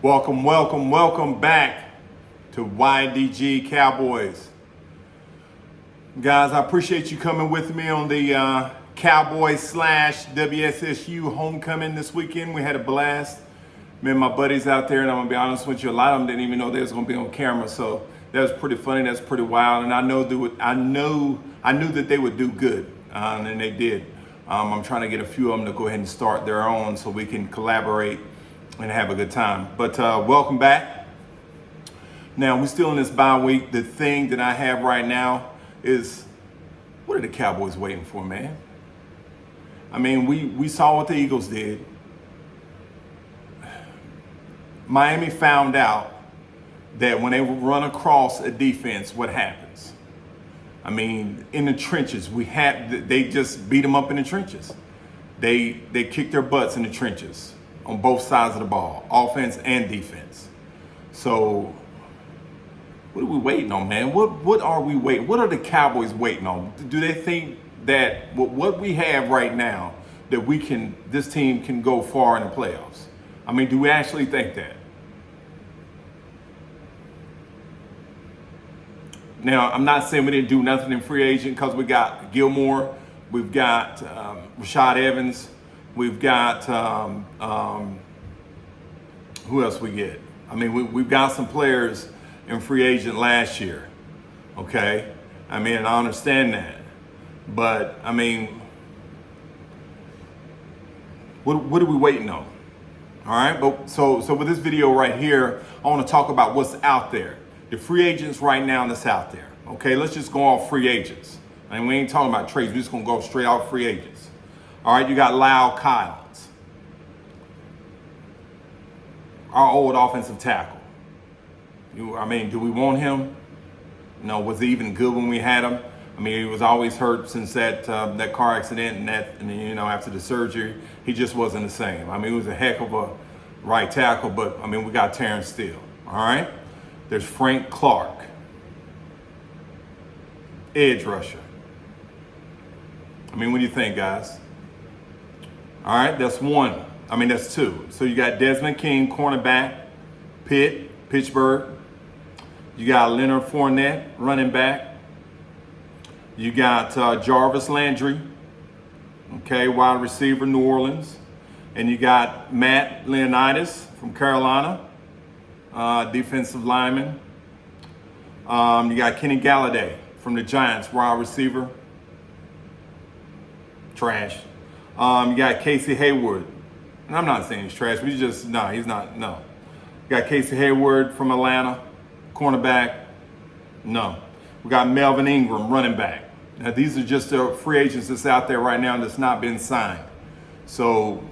Welcome back to YDG Cowboys. Guys, I appreciate you coming with me on the Cowboys / WSSU homecoming this weekend. We had a blast. Me and my buddies out there, and I'm gonna be honest with you, a lot of them didn't even know they was gonna be on camera. So that was pretty funny. That's pretty wild, and I knew that they would do good, and they did. I'm trying to get a few of them to go ahead and start their own so we can collaborate and have a good time. But welcome back. Now, we're still in this bye week. The thing that I have right now is, what are the Cowboys waiting for, man? I mean, we saw what the Eagles did. Miami found out that when they run across a defense, what happens? I mean, in the trenches, they just beat them up in the trenches. They kicked their butts in the trenches on both sides of the ball, offense and defense. So what are we waiting on, man? What are we waiting? What are the Cowboys waiting on? Do they think that what we have right now, that this team can go far in the playoffs? I mean, do we actually think that? Now, I'm not saying we didn't do nothing in free agent, because we got Gilmore, we've got Rashad Evans, we've got who else we get? I mean, we've got some players in free agent last year, okay? I mean, I understand that, but I mean, what are we waiting on? All right, but so with this video right here, I want to talk about what's out there. The free agents right now that's out there. Okay, let's just go off free agents. I mean, we ain't talking about trades. We're just going to go straight off free agents. All right, you got Lyle Collins, our old offensive tackle. I mean, do we want him? No, was he even good when we had him? I mean, he was always hurt since that car accident and after the surgery, he just wasn't the same. I mean, he was a heck of a right tackle, but I mean, we got Terrence Steele. All right. There's Frank Clark, edge rusher. I mean, what do you think, guys? All right, that's one. I mean, that's two. So you got Desmond King, cornerback, Pittsburgh. You got Leonard Fournette, running back. You got Jarvis Landry, okay, wide receiver, New Orleans. And you got Matt Leonidas from Carolina. Defensive lineman. You got Kenny Galladay from the Giants, wide receiver. Trash. You got Casey Hayward. And I'm not saying he's trash, but he's not. You got Casey Hayward from Atlanta, cornerback. No. We got Melvin Ingram, running back. Now, these are just the free agents that's out there right now that's not been signed. So,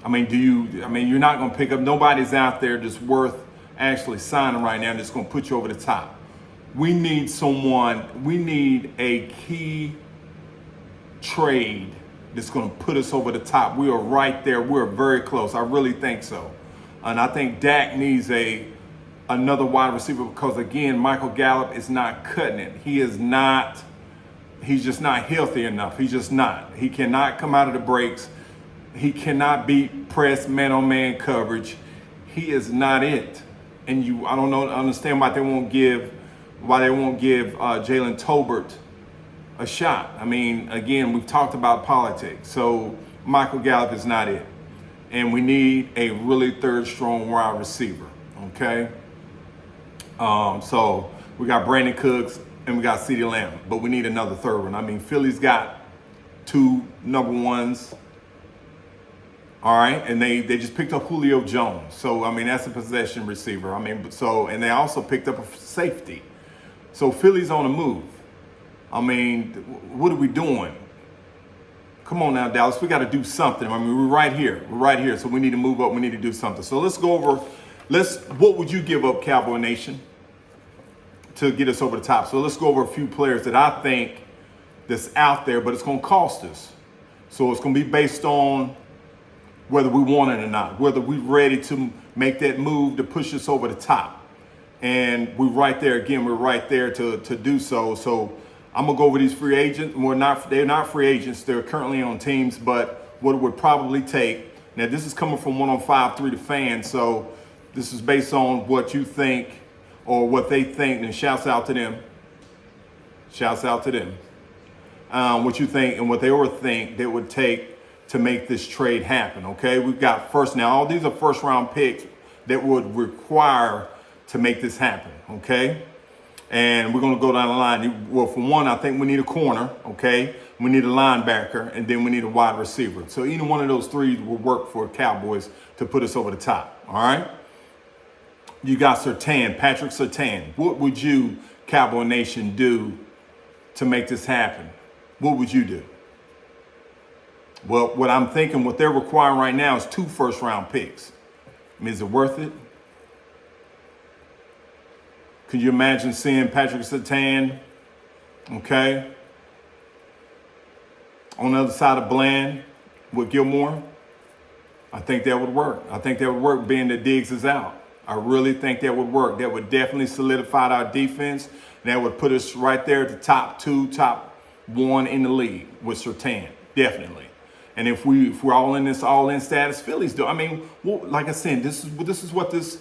I mean, you're not going to pick up, nobody's out there that's worth actually signing right now that's going to put you over the top. We need a key trade that's going to put us over the top. We are right there. We're very close. I really think so. And I think Dak needs another wide receiver, because, again, Michael Gallup is not cutting it. He's just not healthy enough. He's just not. He cannot come out of the breaks. He cannot beat press man-on-man coverage. He is not it. And I don't understand why they won't give Jalen Tolbert a shot. I mean, again, we've talked about politics. So Michael Gallup is not it. And we need a really third strong wide receiver. Okay. So we got Brandon Cooks and we got CeeDee Lamb, but we need another third one. I mean, Philly's got two number ones. All right, and they just picked up Julio Jones. So, I mean, that's a possession receiver. I mean, and they also picked up a safety. So Philly's on the move. I mean, what are we doing? Come on now, Dallas. We got to do something. I mean, we're right here. So we need to move up. We need to do something. So let's go over, what would you give up, Cowboy Nation, to get us over the top? So let's go over a few players that I think that's out there, but it's going to cost us. So it's going to be based on whether we want it or not, whether we're ready to make that move to push us over the top. And we're right there again. We're right there to do so. So I'm gonna go over these free agents. They're not free agents. They're currently on teams, but what it would probably take Now, this is coming from 105.3 The Fan, so this is based on what you think or what they think, and shouts out to them. Shouts out to them. What you think and what they would think that would take to make this trade happen, okay? We've got first, now all these are first round picks that would require to make this happen, okay? And we're gonna go down the line. Well, for one, I think we need a corner, okay? We need a linebacker, and then we need a wide receiver. So either one of those three will work for Cowboys to put us over the top, all right? You got Surtain, Patrick Surtain. What would you, Cowboy Nation, do to make this happen? What would you do? Well, what I'm thinking, what they're requiring right now is 2 first-round picks. I mean, is it worth it? Could you imagine seeing Patrick Surtain, okay, on the other side of Bland with Gilmore? I think that would work. I think that would work being that Diggs is out. I really think that would work. That would definitely solidify our defense. And that would put us right there at the top 2, top 1 in the league with Surtain, definitely. And if we're all in this all-in status, Phillies do. I mean, well, like I said, this is what this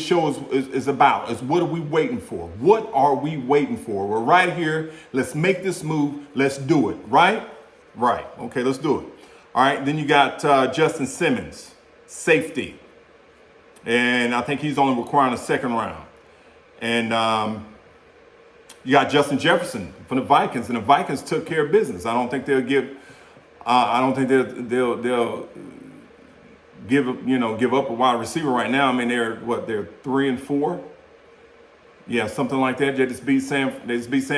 show is about. Is what are we waiting for? What are we waiting for? We're right here. Let's make this move. Let's do it. Right? Right. Okay, let's do it. All right. Then you got Justin Simmons, safety, and I think he's only requiring a 2nd round. And you got Justin Jefferson from the Vikings, and the Vikings took care of business. I don't think they'll give. I don't think they'll give up a wide receiver right now. I mean, they're 3 and 4, yeah, something like that. They just beat San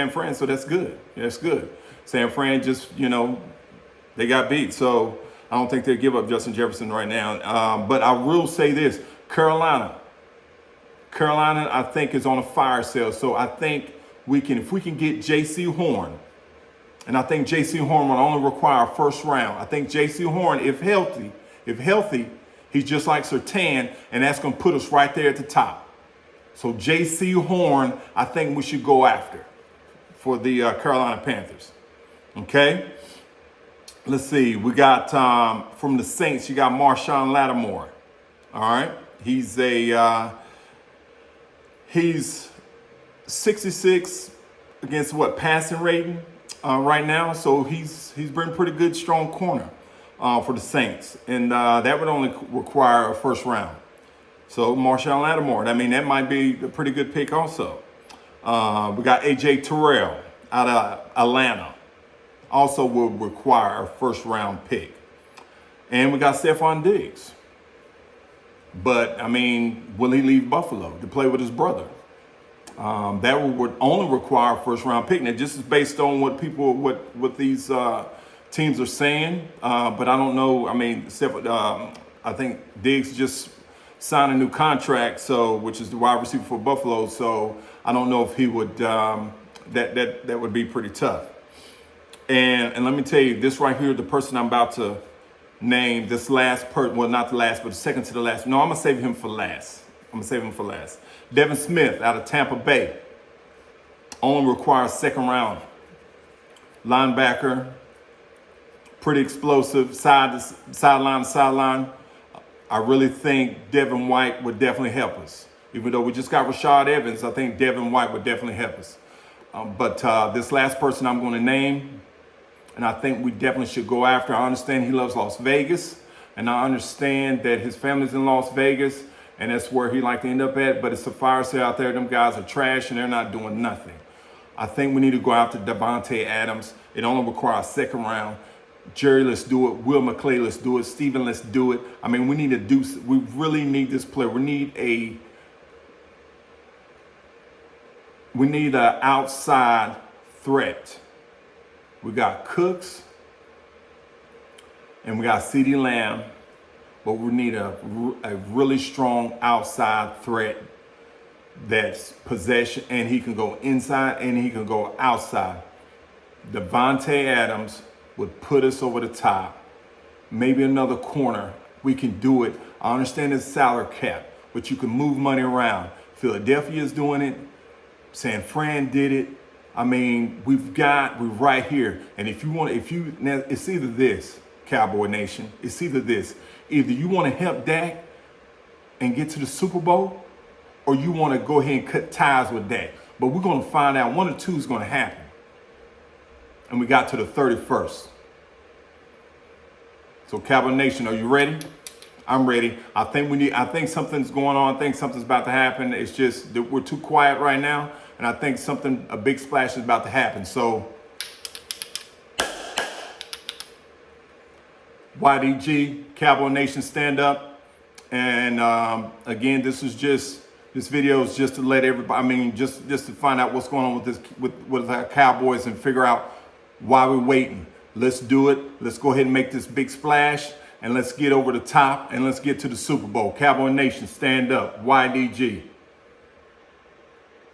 Fran, so that's good. That's good. San Fran just they got beat, so I don't think they'll give up Justin Jefferson right now. But I will say this: Carolina, I think is on a fire sale. So I think if we can get J.C. Horn. And I think J.C. Horn will only require a 1st round. I think J.C. Horn, if healthy, he's just like Surtain, and that's going to put us right there at the top. So J.C. Horn, I think we should go after for the Carolina Panthers. Okay? Let's see. We got from the Saints, you got Marshawn Lattimore. All right? He's 66 against passing rating? Right now, so he's been pretty good, strong corner for the Saints, and that would only require a 1st round. So Marshawn Lattimore, I mean, that might be a pretty good pick also. We got AJ Terrell out of Atlanta, also will require a 1st round pick, and we got Stephon Diggs. But I mean, will he leave Buffalo to play with his brother? That would only require a 1st round pick. Now, this is based on what these teams are saying, but I don't know. I mean, I think Diggs just signed a new contract, which is the wide receiver for Buffalo. So I don't know if he would. That would be pretty tough. And let me tell you, this right here, the person I'm about to name, this last person, well, not the last, but the second to the last. No, I'm gonna save him for last. Devin Smith out of Tampa Bay. Only requires 2nd round. Linebacker, pretty explosive, sideline to sideline. I really think Devin White would definitely help us. Even though we just got Rashad Evans, I think Devin White would definitely help us. But this last person I'm going to name, and I think we definitely should go after. I understand he loves Las Vegas, and I understand that his family's in Las Vegas, and that's where he like to end up at, but it's a fire sale out there. Them guys are trash, and they're not doing nothing. I think we need to go after Devontae Adams. It only requires a 2nd round. Jerry, let's do it. Will McClay, let's do it. Steven, let's do it. I mean, we really need this player. We need an outside threat. We got Cooks, and we got CeeDee Lamb. But we need a really strong outside threat that's possession, and he can go inside and he can go outside. Devontae Adams would put us over the top. Maybe another corner. We can do it. I understand it's salary cap, but you can move money around. Philadelphia is doing it. San Fran did it. I mean, we're right here. And now it's either this. Cowboy Nation. It's either this. Either you want to help Dak and get to the Super Bowl, or you want to go ahead and cut ties with Dak. But we're going to find out. One or two is going to happen. And we got to the 31st. So Cowboy Nation, are you ready? I'm ready. I think something's going on. I think something's about to happen. It's just that we're too quiet right now. And I think a big splash is about to happen. So YDG, Cowboy Nation, stand up. And again, this video is just to let everybody, just to find out what's going on with our Cowboys and figure out why we're waiting. Let's do it. Let's go ahead and make this big splash, and let's get over the top, and let's get to the Super Bowl. Cowboy Nation, stand up. YDG.